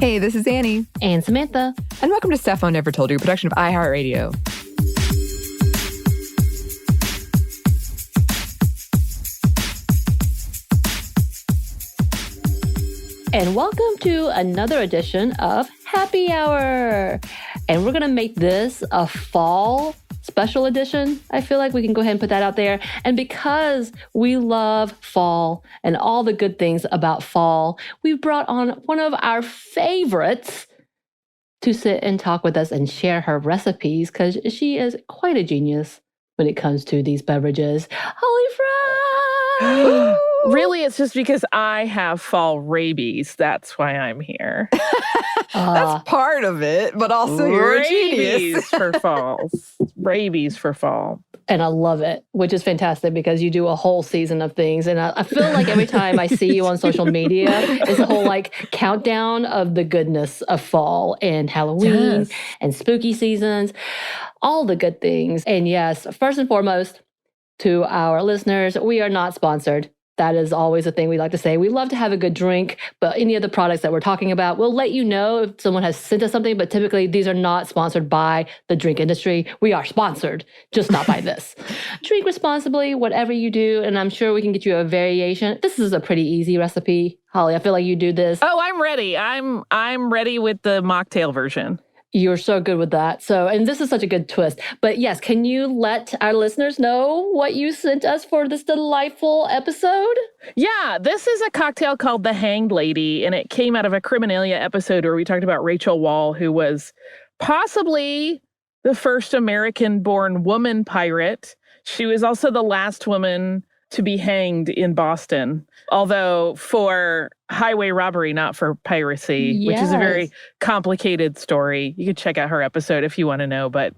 Hey, this is Anney. And Samantha. And welcome to Stuff I Never Told You, a production of iHeartRadio. And welcome to another edition of Happy Hour. And we're going to make this a fall special edition. I feel like we can go ahead and put that out there. And because we love fall and all the good things about fall, we've brought on one of our favorites to sit and talk with us and share her recipes because she is quite a genius when it comes to these beverages. Holly Frey! Really, it's just because I have fall rabies. That's why I'm here. That's part of it, but also you're a genius. Rabies for fall. Rabies for fall. And I love it, which is fantastic because you do a whole season of things. And I feel like every time I see you on social media, it's a whole countdown of the goodness of fall and Halloween and spooky seasons, all the good things. And yes, first and foremost, to our listeners, we are not sponsored. That is always a thing we like to say. We love to have a good drink, but any of the products that we're talking about, we'll let you know if someone has sent us something, but typically these are not sponsored by the drink industry. We are sponsored, just not by this. Drink responsibly, whatever you do, and I'm sure we can get you a variation. This is a pretty easy recipe. Holly, I feel like you do this. Oh, I'm ready. I'm ready with the mocktail version. You're so good with that. So, and this is such a good twist. But yes, can you let our listeners know what you sent us for this delightful episode? Yeah, this is a cocktail called The Hanged Lady, and it came out of a Criminalia episode where we talked about Rachel Wall, who was possibly the first American-born woman pirate. She was also the last woman to be hanged in Boston, although for highway robbery, not for piracy, which is a very complicated story. You could check out her episode if you want to know, but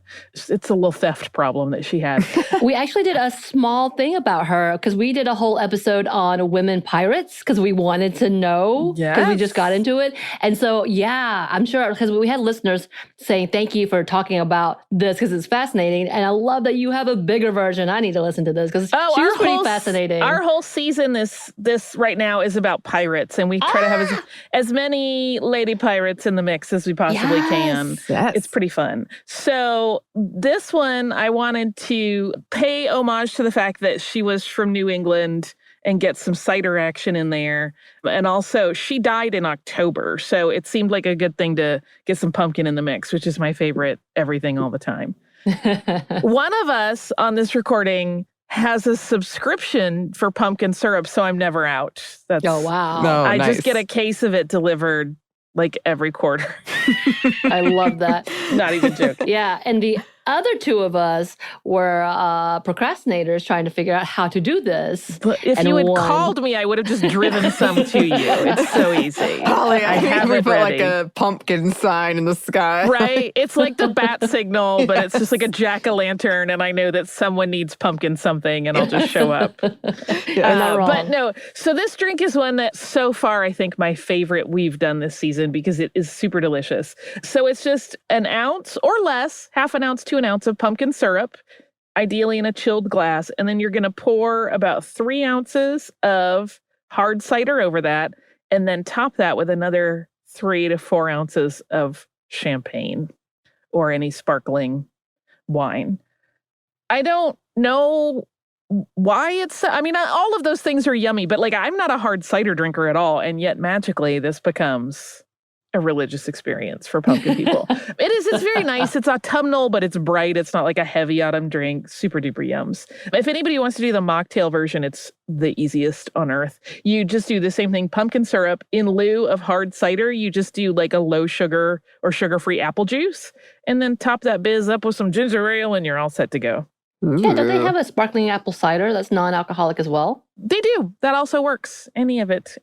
it's a little theft problem that she had. We actually did a small thing about her because we did a whole episode on women pirates because we wanted to know because we just got into it. And so, yeah, I'm sure because we had listeners saying thank you for talking about this because it's fascinating. And I love that you have a bigger version. I need to listen to this because she was pretty fascinating. Our whole season this right now is about pirates. And we try to have as many lady pirates in the mix as we possibly can. Yes. It's pretty fun. So this one, I wanted to pay homage to the fact that she was from New England and get some cider action in there. And also, she died in October. So it seemed like a good thing to get some pumpkin in the mix, which is my favorite everything all the time. One of us on this recording has a subscription for pumpkin syrup, so I'm never out. Oh, wow. No, I nice. just get a case of it delivered every quarter. I love that. Not even joking. Yeah, and the other two of us were procrastinators trying to figure out how to do this. But if you had called me, I would have just driven some to you. It's so easy. Holly, I think we put ready. a pumpkin sign in the sky. Right? It's like the bat signal, but it's just like a jack-o'-lantern, and I know that someone needs pumpkin something, and I'll just show up. Not wrong. But no, so this drink is one that so far I think my favorite we've done this season because it is super delicious. So it's just an ounce or less, half an ounce to an ounce of pumpkin syrup, ideally in a chilled glass. And then you're going to pour about 3 ounces of hard cider over that, and then top that with another 3 to 4 ounces of champagne or any sparkling wine. I don't know why it's, all of those things are yummy, but I'm not a hard cider drinker at all. And yet magically this becomes a religious experience for pumpkin people. It's very nice. It's autumnal, but it's bright. It's not like a heavy autumn drink. Super duper yums. If anybody wants to do the mocktail version, it's the easiest on earth. You just do the same thing. Pumpkin syrup in lieu of hard cider. You just do a low sugar or sugar-free apple juice, and then top that biz up with some ginger ale, and you're all set to go. Yeah, don't they have a sparkling apple cider that's non-alcoholic as well? They do. That also works. Any of it.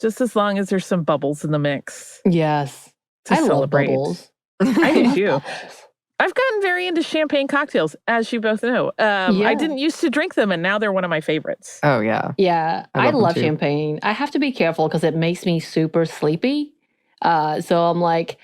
Just as long as there's some bubbles in the mix. Yes. I celebrate. love bubbles. I do too. I've gotten very into champagne cocktails, as you both know. I didn't used to drink them, and now they're one of my favorites. Oh, yeah. Yeah, I love them too. champagne. I have to be careful because it makes me super sleepy. So I'm like,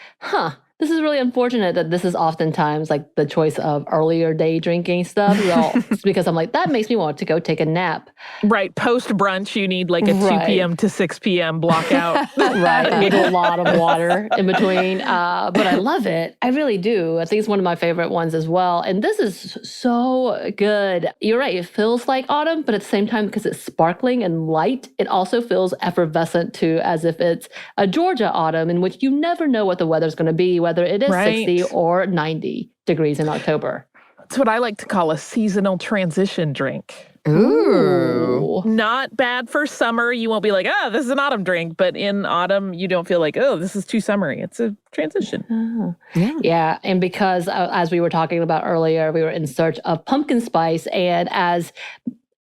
This is really unfortunate that this is oftentimes like the choice of earlier day drinking stuff. Well, it's because I'm like, that makes me want to go take a nap. Right. Post brunch, you need like a 2 p.m. to 6 p.m. block out. Right. With a lot of water in between. But I love it. I really do. I think it's one of my favorite ones as well. And this is so good. You're right. It feels like autumn, but at the same time, because it's sparkling and light, it also feels effervescent too, as if it's a Georgia autumn in which you never know what the weather's going to be, whether it is 60 or 90 degrees in October. That's what I like to call a seasonal transition drink. Ooh. Not bad for summer. You won't be like, this is an autumn drink. But in autumn, you don't feel like, this is too summery. It's a transition. Yeah. And because, as we were talking about earlier, we were in search of pumpkin spice. And as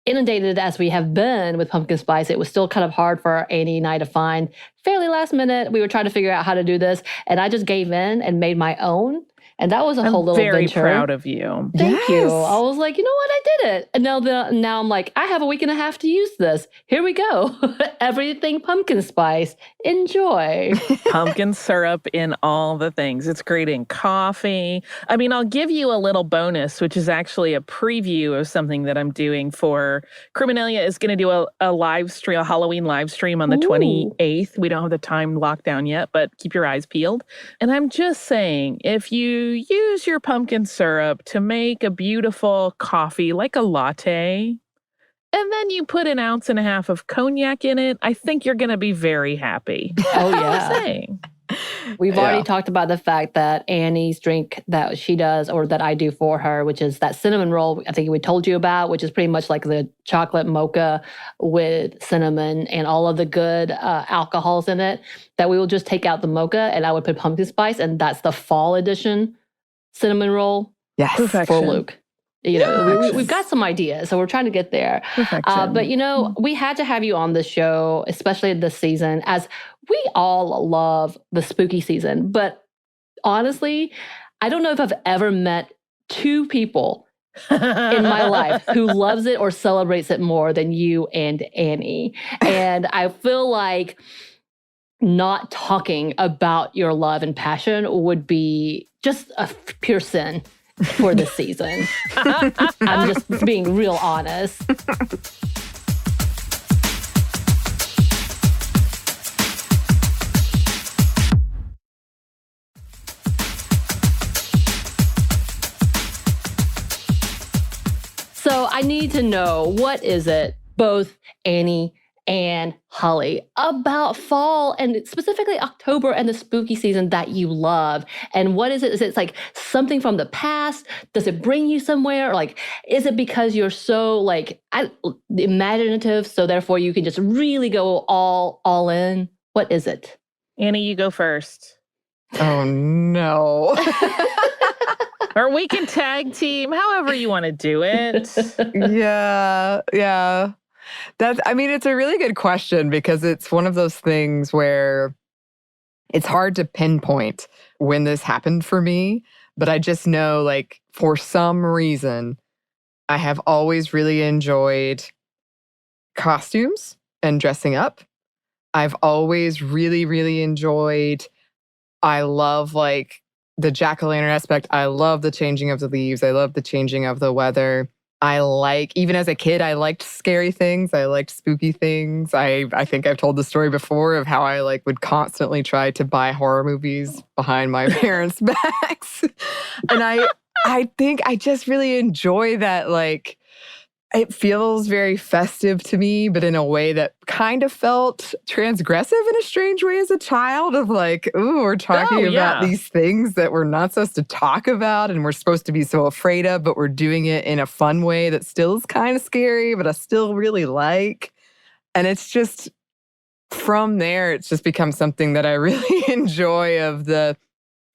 inundated as we have been with pumpkin spice, it was still kind of hard for Anney and I to find. Fairly last minute, we were trying to figure out how to do this, and I just gave in and made my own. And that was a whole little very venture. Proud of you. Thank you. I was like, you know what? I did it. And now I'm like, I have a week and a half to use this. Here we go. Everything pumpkin spice. Enjoy. Pumpkin syrup in all the things. It's great in coffee. I mean, I'll give you a little bonus, which is actually a preview of something that I'm doing for Criminalia is going to do a live stream, a Halloween live stream on the 28th. We don't have the time locked down yet, but keep your eyes peeled. And I'm just saying, if you use your pumpkin syrup to make a beautiful coffee like a latte, and then you put 1.5 ounces of cognac in it, I think you're going to be very happy. Oh, yeah. I'm saying. We've already talked about the fact that Anney's drink that she does, or that I do for her, which is that cinnamon roll I think we told you about, which is pretty much like the chocolate mocha with cinnamon and all of the good alcohols in it, that we will just take out the mocha and I would put pumpkin spice, and that's the fall edition cinnamon roll. Yes. For Luke. You know, we've got some ideas, so we're trying to get there. But, you know, we had to have you on the show, especially this season, as we all love the spooky season. But honestly, I don't know if I've ever met two people in my life who loves it or celebrates it more than you and Anney. And I feel like not talking about your love and passion would be just a pure sin for this season. I'm just being real honest. So I need to know, what is it, both Anney and Holly, about fall and specifically October and the spooky season that you love? And what is it? Is it like something from the past? Does it bring you somewhere? Or like, is it because you're so like imaginative, so therefore you can just really go all in? What is it? Anney, you go first. Oh, no. Or we can tag team, however you want to do it. Yeah. It's a really good question, because it's one of those things where it's hard to pinpoint when this happened for me. But I just know, like, for some reason, I have always really enjoyed costumes and dressing up. I've always really, really enjoyed, I love, like, the jack-o'-lantern aspect. I love the changing of the leaves. I love the changing of the weather. Even as a kid, I liked scary things. I liked spooky things. I think I've told the story before of how I would constantly try to buy horror movies behind my parents' backs. And I think I just really enjoy that, it feels very festive to me, but in a way that kind of felt transgressive in a strange way as a child, of we're talking about these things that we're not supposed to talk about and we're supposed to be so afraid of, but we're doing it in a fun way that still is kind of scary, but I still really like. And it's just, from there, it's just become something that I really enjoy. I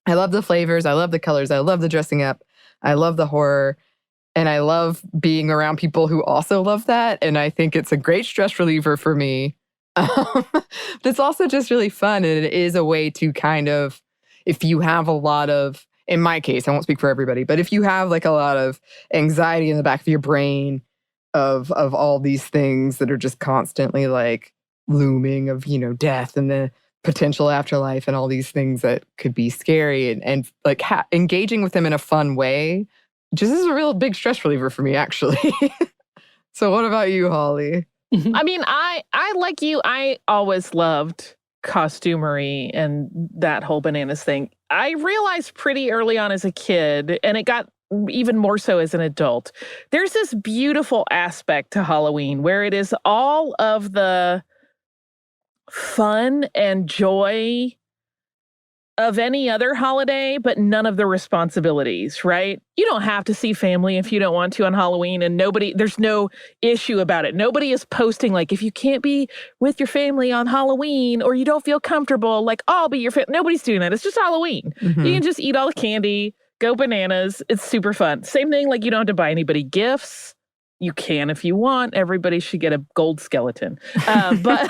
love the flavors, I love the colors, I love the dressing up, I love the horror. And I love being around people who also love that. And I think it's a great stress reliever for me. But it's also just really fun. And it is a way to kind of, if you have a lot of, in my case, I won't speak for everybody, but if you have a lot of anxiety in the back of your brain of all these things that are just constantly looming, of, death and the potential afterlife and all these things that could be scary and like engaging with them in a fun way just is a real big stress reliever for me, actually. So what about you, Holly? I mean, I like you, I always loved costumery and that whole bananas thing. I realized pretty early on as a kid, and it got even more so as an adult, there's this beautiful aspect to Halloween where it is all of the fun and joy of any other holiday, but none of the responsibilities, right? You don't have to see family if you don't want to on Halloween, and there's no issue about it. Nobody is posting like, if you can't be with your family on Halloween or you don't feel comfortable, like, I'll be your family. Nobody's doing that. It's just Halloween. Mm-hmm. You can just eat all the candy, go bananas. It's super fun. Same thing, like you don't have to buy anybody gifts. You can if you want. Everybody should get a gold skeleton. But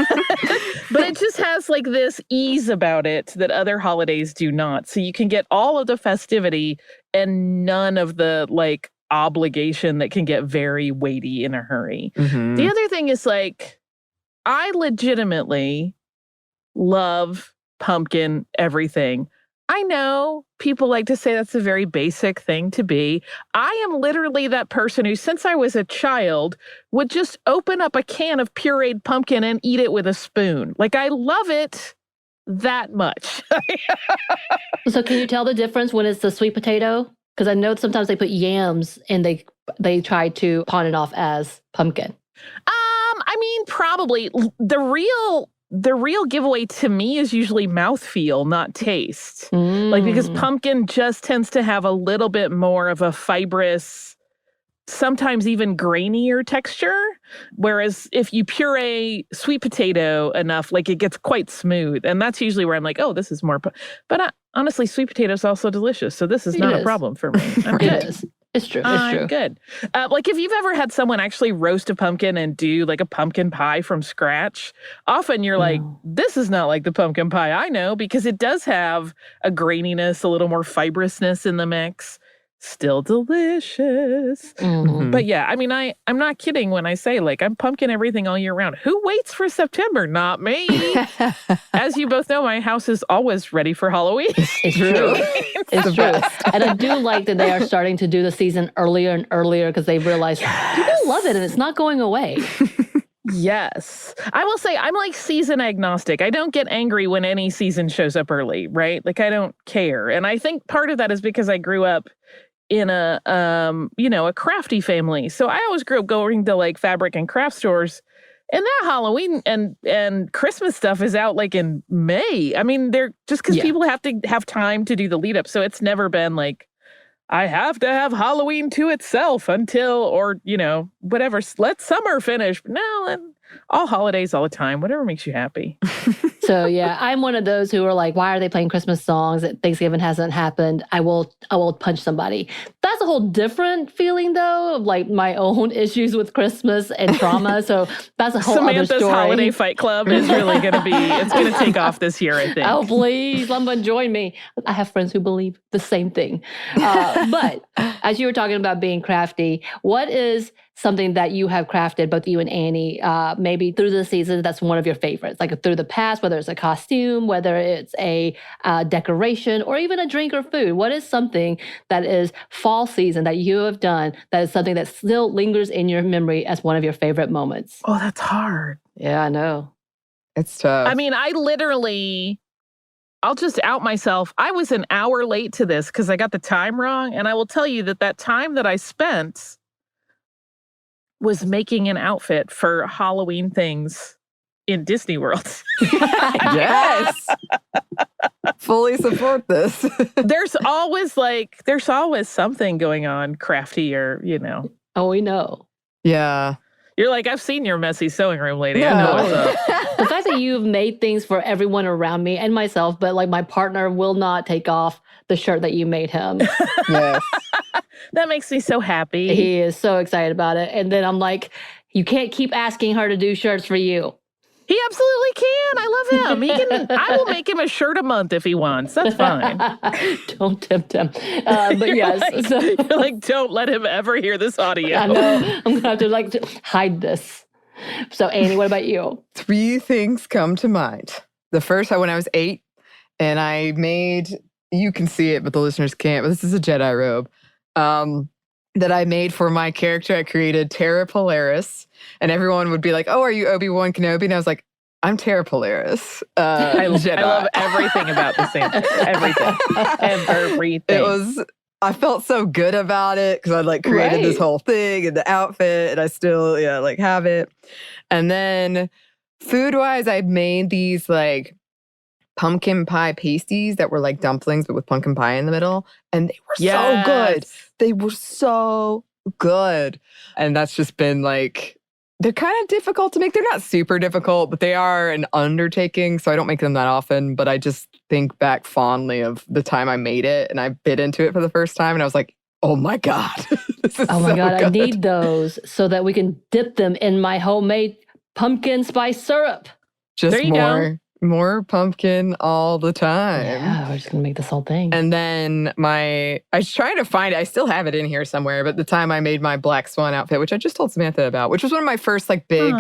but it just has like this ease about it that other holidays do not. So you can get all of the festivity and none of the like obligation that can get very weighty in a hurry. Mm-hmm. The other thing is like, I legitimately love pumpkin everything. I know people like to say that's a very basic thing to be. I am literally that person who, since I was a child, would just open up a can of pureed pumpkin and eat it with a spoon. Like, I love it that much. So can you tell the difference when it's the sweet potato? Because I know sometimes they put yams and they try to pawn it off as pumpkin. I mean, probably the real giveaway to me is usually mouthfeel, not taste. Like, because pumpkin just tends to have a little bit more of a fibrous, sometimes even grainier texture. Whereas if you puree sweet potato enough, like it gets quite smooth. And that's usually where I'm like, oh, this is more. But honestly, sweet potato is also delicious. So this is not a problem for me. I'm good. It is. It's true. It's true. Good. Like if you've ever had someone actually roast a pumpkin and do like a pumpkin pie from scratch, often you're like, this is not like the pumpkin pie I know, because it does have a graininess, a little more fibrousness in the mix. Still delicious. Mm-hmm. But yeah, I mean, I'm not kidding when I say like I'm pumpkin everything all year round. Who waits for September? Not me. As you both know, my house is always ready for Halloween. It's true. It's true. And I do like that they are starting to do the season earlier and earlier because they realize people love it and it's not going away. Yes. I will say I'm like season agnostic. I don't get angry when any season shows up early, right? Like I don't care. And I think part of that is because I grew up in a crafty family. So I always grew up going to like fabric and craft stores, and that Halloween and Christmas stuff is out like in May. I mean, they're just because people have to have time to do the lead up. So it's never been like, I have to have Halloween to itself until, or, whatever, let summer finish. No, and all holidays all the time, whatever makes you happy. So yeah, I'm one of those who are like, why are they playing Christmas songs? Thanksgiving hasn't happened. I will punch somebody. That's a whole different feeling though, of like my own issues with Christmas and trauma. So that's a whole Samantha's other story. Holiday Fight Club is really it's going to take off this year, I think. Oh, please, someone join me. I have friends who believe the same thing. But as you were talking about being crafty, what is something that you have crafted, both you and Anney, maybe through the season that's one of your favorites, like through the past, whether it's a costume, whether it's a decoration, or even a drink or food? What is something that is fall season that you have done that is something that still lingers in your memory as one of your favorite moments? Oh, that's hard. Yeah, I know. It's tough. I mean, I'll just out myself. I was an hour late to this because I got the time wrong. And I will tell you that time that I spent was making an outfit for Halloween things in Disney World. Yes. Fully support this. There's always something going on crafty or, Oh, we know. Yeah. You're like, I've seen your messy sewing room, lady. I know what's up. The fact that you've made things for everyone around me and myself, but like my partner will not take off the shirt that you made him. Yes. That makes me so happy. He is so excited about it. And then I'm like, you can't keep asking her to do shirts for you. He absolutely can. I love him. I will make him a shirt a month if he wants. That's fine. Don't tempt him. But yes. You're like, don't let him ever hear this audio. I know. I'm going to have to hide this. So Anney, what about you? 3 things come to mind. The first time when I was 8, and I made, you can see it, but the listeners can't, but this is a Jedi robe that I made for my character. I created Terra Polaris, and everyone would be like, oh, are you Obi-Wan Kenobi? And I was like, I'm Terra Polaris. I Jedi. love everything about the same. Everything. Everything. I felt so good about it because I like created this whole thing and the outfit, and I still like have it. And then food-wise, I made these like pumpkin pie pasties that were like dumplings but with pumpkin pie in the middle, and they were so good. They were so good. And that's just been like, they're kind of difficult to make. They're not super difficult, but they are an undertaking, so I don't make them that often. But I just think back fondly of the time I made it and I bit into it for the first time, and I was like, oh my God. This is oh my so God, good. I need those so that we can dip them in my homemade pumpkin spice syrup. Just there you go. More pumpkin all the time. Yeah, we're just going to make this whole thing. And then I was trying to find it. I still have it in here somewhere. But the time I made my Black Swan outfit, which I just told Samantha about, which was one of my first like big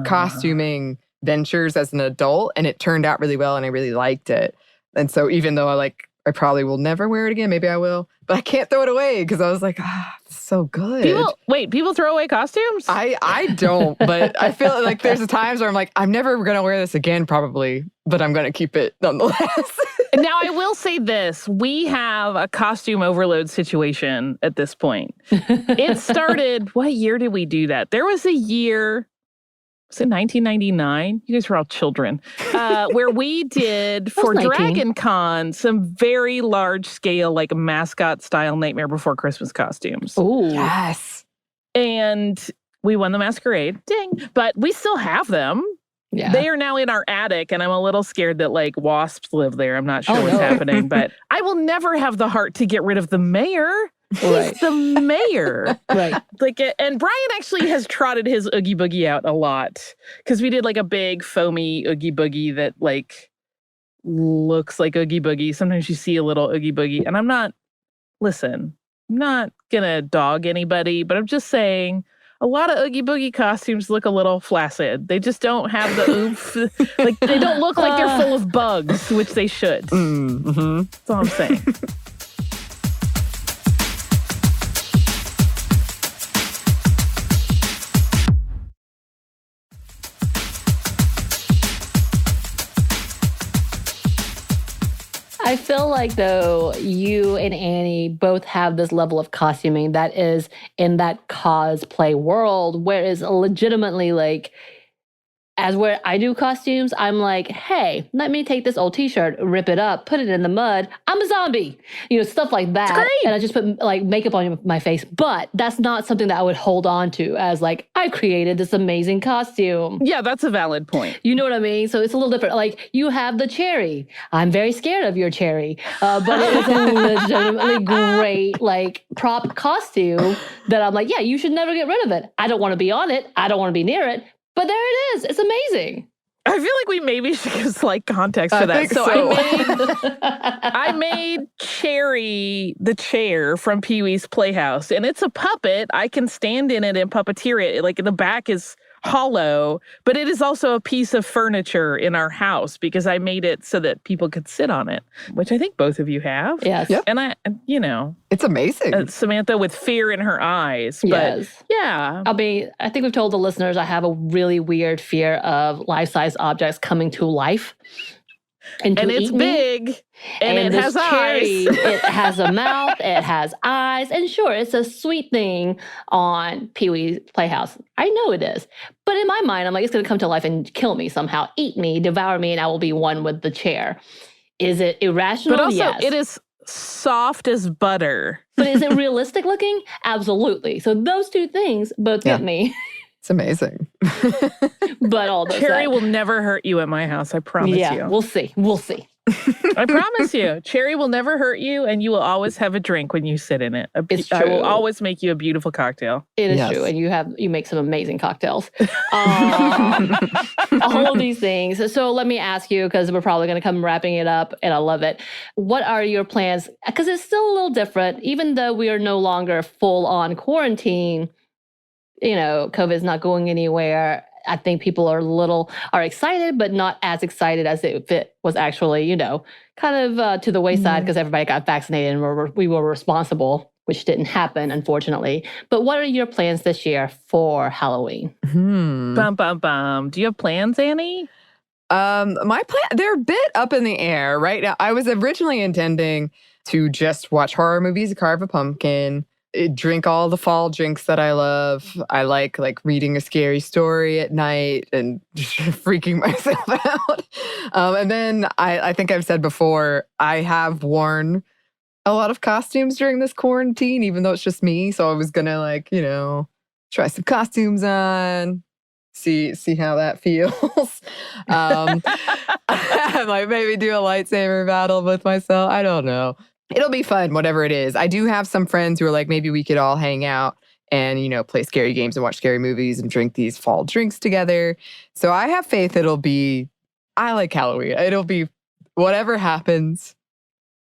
costuming ventures as an adult. And it turned out really well and I really liked it. And so even though I probably will never wear it again, maybe I will, but I can't throw it away because I was like, it's so good. People throw away costumes? I don't, but I feel like there's times where I'm like, I'm never going to wear this again probably, but I'm going to keep it nonetheless. Now, I will say this. We have a costume overload situation at this point. It started, what year did we do that? There was a year, was it 1999? You guys were all children. Where we did, for Dragon Con, some very large-scale, like mascot-style Nightmare Before Christmas costumes. Oh, yes. And we won the masquerade. Ding. But we still have them. Yeah. They are now in our attic, and I'm a little scared that, like, wasps live there. I'm not sure what's happening, but I will never have the heart to get rid of the mayor. He's the mayor. Right. Like, and Brian actually has trotted his Oogie Boogie out a lot, because we did, like, a big foamy Oogie Boogie that, like, looks like Oogie Boogie. Sometimes you see a little Oogie Boogie, and I'm not gonna dog anybody, but I'm just saying, a lot of Oogie Boogie costumes look a little flaccid. They just don't have the oomph. Like, they don't look like they're full of bugs, which they should. Mm-hmm. That's all I'm saying. I feel like, though, you and Anney both have this level of costuming that is in that cosplay world, whereas legitimately, like, as where I do costumes, I'm like, hey, let me take this old t-shirt, rip it up, put it in the mud. I'm a zombie. Stuff like that. It's great. And I just put like makeup on my face. But that's not something that I would hold on to as like, I've created this amazing costume. Yeah, that's a valid point. You know what I mean? So it's a little different. Like, you have the cherry. I'm very scared of your cherry. But it is a legitimately great like prop costume that I'm like, yeah, you should never get rid of it. I don't want to be on it. I don't want to be near it. But there it is. It's amazing. I feel like we maybe should give slight context for that. So I made Cherry the chair from Pee-wee's Playhouse, and it's a puppet. I can stand in it and puppeteer it. Like, the back is hollow, but it is also a piece of furniture in our house because I made it so that people could sit on it, which I think both of you have. Yes. Yep. And it's amazing. Samantha with fear in her eyes. But yes. Yeah. I think we've told the listeners I have a really weird fear of life-size objects coming to life. And it's big, and it has cherry, eyes. It has a mouth, it has eyes, and sure, it's a sweet thing on Pee-wee's Playhouse. I know it is. But in my mind, I'm like, it's going to come to life and kill me somehow, eat me, devour me, and I will be one with the chair. Is it irrational? But also, yes. It is soft as butter. But is it realistic looking? Absolutely. So those two things both get me. It's amazing. But all those Cherry will never hurt you at my house. I promise you. Yeah, we'll see. We'll see. I promise you. Cherry will never hurt you, and you will always have a drink when you sit in it. It's true. I will always make you a beautiful cocktail. It is true, and you make some amazing cocktails. All of these things. So let me ask you, because we're probably going to come wrapping it up, and I love it. What are your plans? Because it's still a little different, even though we are no longer full on quarantine. COVID's not going anywhere. I think people are excited, but not as excited as if it was actually, kind of to the wayside because everybody got vaccinated and we were responsible, which didn't happen, unfortunately. But what are your plans this year for Halloween? Bum, bum, bum. Do you have plans, Anney? My plan, they're a bit up in the air right now. I was originally intending to just watch horror movies, carve a pumpkin, drink all the fall drinks that I love. I like reading a scary story at night and just freaking myself out. And then I think I've said before, I have worn a lot of costumes during this quarantine, even though it's just me. So I was gonna try some costumes on. See how that feels. I might maybe do a lightsaber battle with myself. I don't know. It'll be fun, whatever it is. I do have some friends who are like, maybe we could all hang out and, play scary games and watch scary movies and drink these fall drinks together. So I have faith I like Halloween. It'll be whatever happens,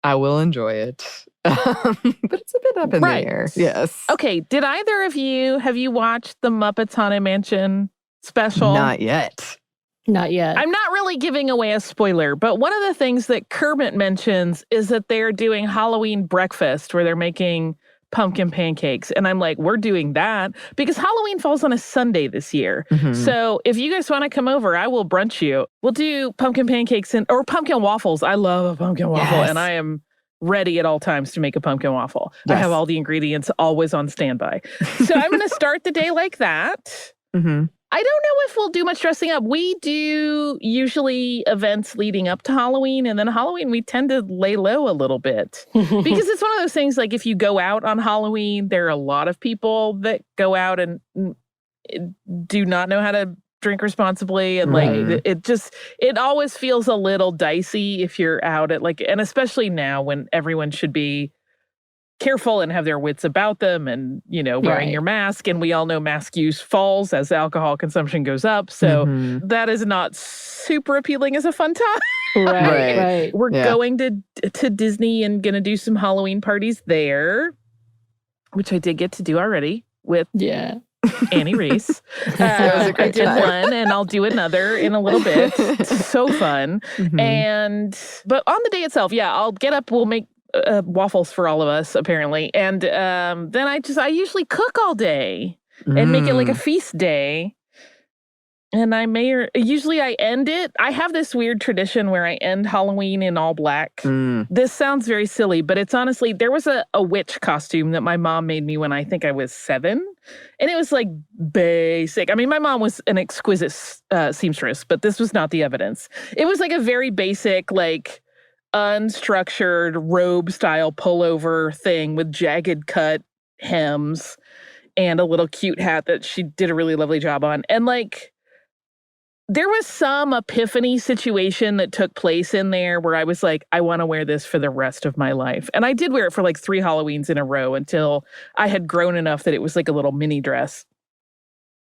I will enjoy it. But it's a bit up in the air. Yes. Okay. Did either of you, have you watched the Muppets Haunted Mansion special? Not yet. Not yet. I'm not really giving away a spoiler, but one of the things that Kermit mentions is that they're doing Halloween breakfast where they're making pumpkin pancakes. And I'm like, we're doing that because Halloween falls on a Sunday this year. Mm-hmm. So if you guys want to come over, I will brunch you. We'll do pumpkin pancakes or pumpkin waffles. I love a pumpkin waffle and I am ready at all times to make a pumpkin waffle. Yes. I have all the ingredients always on standby. So I'm going to start the day like that. Mm-hmm. I don't know if we'll do much dressing up. We do usually events leading up to Halloween, and then Halloween we tend to lay low a little bit. Because it's one of those things, like if you go out on Halloween, there are a lot of people that go out and do not know how to drink responsibly. And it always feels a little dicey if you're out at and especially now when everyone should be careful and have their wits about them and, wearing your mask. And we all know mask use falls as alcohol consumption goes up. So that is not super appealing as a fun time. Right. We're going to Disney and going to do some Halloween parties there, which I did get to do already with Anney Reese. I did one and I'll do another in a little bit. It's so fun. But on the day itself, I'll get up, we'll make waffles for all of us, apparently. And then I usually cook all day and make it like a feast day. And usually I end it. I have this weird tradition where I end Halloween in all black. This sounds very silly, but it's honestly, there was a witch costume that my mom made me when I think I was 7. And it was basic. I mean, my mom was an exquisite seamstress, but this was not the evidence. It was a very basic, unstructured robe-style pullover thing with jagged cut hems and a little cute hat that she did a really lovely job on. And, there was some epiphany situation that took place in there where I was like, I want to wear this for the rest of my life. And I did wear it for 3 Halloweens in a row until I had grown enough that it was a little mini dress.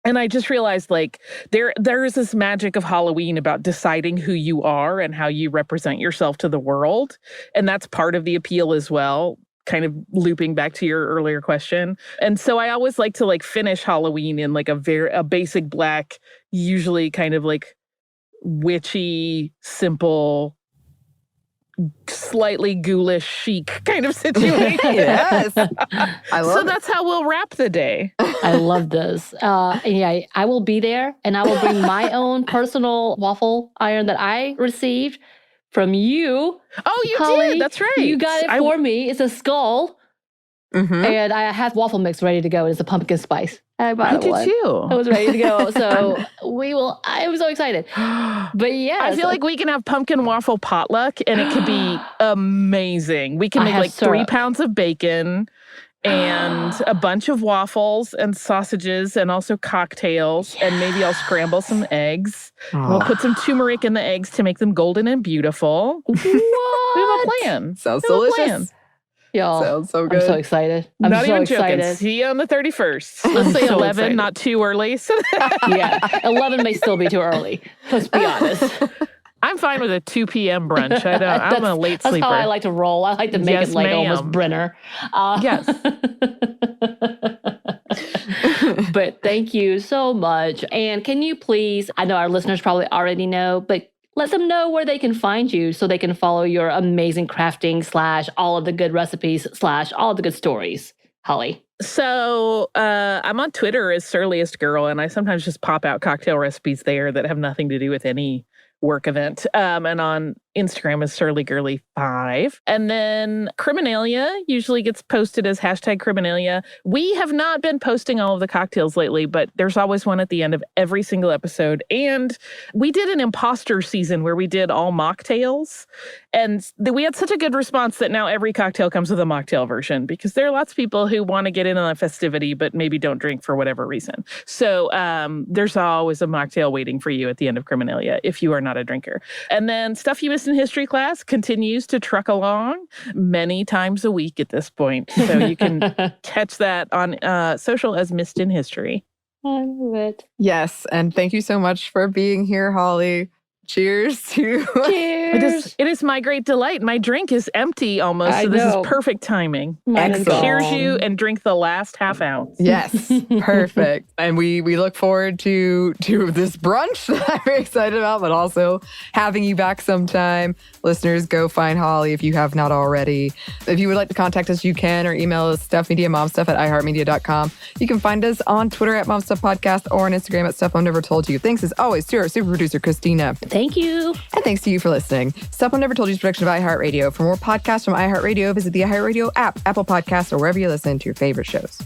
And I just realized there is this magic of Halloween about deciding who you are and how you represent yourself to the world. And that's part of the appeal as well, kind of looping back to your earlier question. And so I always like to finish Halloween in a basic black, usually kind of witchy, simple, slightly ghoulish chic kind of situation. Yes. I love it. That's how we'll wrap the day. I love this. I will be there and I will bring my own personal waffle iron that I received from you. Oh, you Holly. did. That's right. You got it for me. It's a skull. And I have waffle mix ready to go. It's a pumpkin spice. I bought I did too. I was ready to go. So I was so excited. But I feel like we can have pumpkin waffle potluck and it could be amazing. We can make 3 pounds of bacon and a bunch of waffles and sausages and also cocktails. And maybe I'll scramble some eggs. We'll put some turmeric in the eggs to make them golden and beautiful. What? We have a plan. Sounds delicious. Y'all, sounds so good. I'm so excited. I'm not so even excited. joking. See you on the 31st. Let's say 11, excited. Not too early. 11 may still be too early. Let's be honest. I'm fine with a 2 p.m. brunch. I'm a late sleeper. That's how I like to roll. I like to make it ma'am. almost Brenner. Yes. But thank you so much. And can you please, I know our listeners probably already know, but let them know where they can find you so they can follow your amazing crafting / all of the good recipes / all of the good stories. Holly. So I'm on Twitter as Surliest Girl, and I sometimes just pop out cocktail recipes there that have nothing to do with any work event. And on Instagram is SurlyGirly5. And then Criminalia usually gets posted as #Criminalia. We have not been posting all of the cocktails lately, but there's always one at the end of every single episode. And we did an imposter season where we did all mocktails. And we had such a good response that now every cocktail comes with a mocktail version, because there are lots of people who want to get in on a festivity but maybe don't drink for whatever reason. So there's always a mocktail waiting for you at the end of Criminalia if you are not a drinker. And then Stuff You Missed in History Class continues to truck along many times a week at this point. So you can catch that on social as Missed in History. I love it. Yes, and thank you so much for being here, Holly. Cheers to Cheers. It is my great delight. My drink is empty almost, so this is perfect timing. Excellent. Cheers you and drink the last ½ ounce. Yes, perfect. And we look forward to this brunch that I'm very excited about, but also having you back sometime. Listeners, go find Holly if you have not already. If you would like to contact us, you can, or email us stuffmediamomstuff@iheartmedia.com. You can find us on Twitter @momstuffpodcast or on Instagram @Stuff I've Never Told You. Thanks as always to our super producer, Christina. Thank you. And thanks to you for listening. Stuff I've Never Told You is a production of iHeartRadio. For more podcasts from iHeartRadio, visit the iHeartRadio app, Apple Podcasts, or wherever you listen to your favorite shows.